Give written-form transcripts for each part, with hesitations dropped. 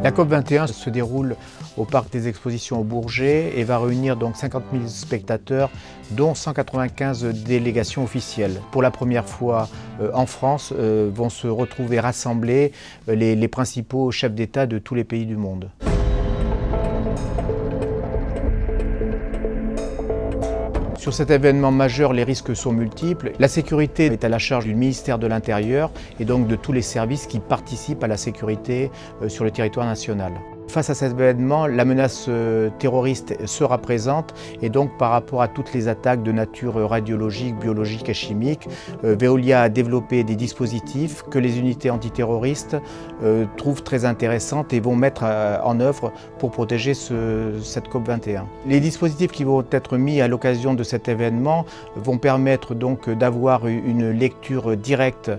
La COP21 se déroule au Parc des Expositions au Bourget et va réunir donc 50 000 spectateurs, dont 195 délégations officielles. Pour la première fois en France, vont se retrouver rassemblés les principaux chefs d'État de tous les pays du monde. Sur cet événement majeur, les risques sont multiples. La sécurité est à la charge du ministère de l'Intérieur et donc de tous les services qui participent à la sécurité sur le territoire national. Face à cet événement, la menace terroriste sera présente et donc par rapport à toutes les attaques de nature radiologique, biologique et chimique, Veolia a développé des dispositifs que les unités antiterroristes trouvent très intéressantes et vont mettre en œuvre pour protéger cette COP21. Les dispositifs qui vont être mis à l'occasion de cet événement vont permettre donc d'avoir une lecture directe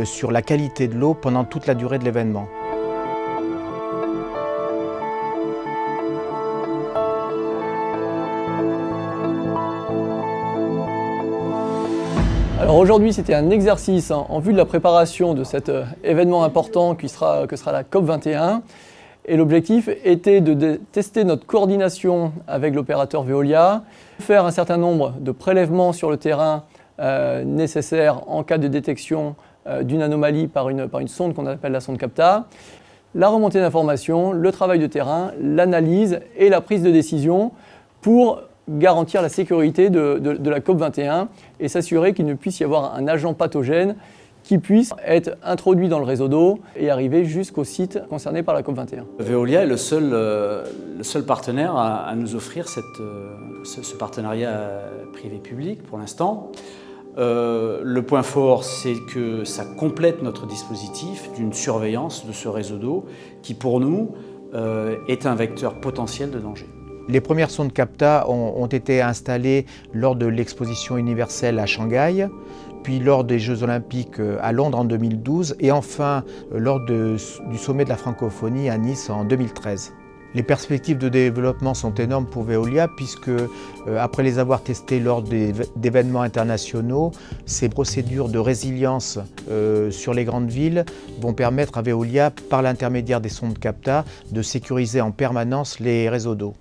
sur la qualité de l'eau pendant toute la durée de l'événement. Alors aujourd'hui, c'était un exercice en vue de la préparation de cet événement important que sera la COP21. Et l'objectif était de tester notre coordination avec l'opérateur Veolia, faire un certain nombre de prélèvements sur le terrain nécessaires en cas de détection d'une anomalie par une sonde qu'on appelle la sonde CAPTA, la remontée d'informations, le travail de terrain, l'analyse et la prise de décision pour garantir la sécurité de la COP21 et s'assurer qu'il ne puisse y avoir un agent pathogène qui puisse être introduit dans le réseau d'eau et arriver jusqu'au site concerné par la COP21. Veolia est le seul partenaire à nous offrir ce partenariat privé-public pour l'instant. Le point fort, c'est que ça complète notre dispositif d'une surveillance de ce réseau d'eau qui, pour nous, est un vecteur potentiel de danger. Les premières sondes CAPTA ont été installées lors de l'exposition universelle à Shanghai, puis lors des Jeux Olympiques à Londres en 2012 et enfin lors du sommet de la francophonie à Nice en 2013. Les perspectives de développement sont énormes pour Veolia puisque, après les avoir testées lors d'événements internationaux, ces procédures de résilience sur les grandes villes vont permettre à Veolia, par l'intermédiaire des sondes CAPTA, de sécuriser en permanence les réseaux d'eau.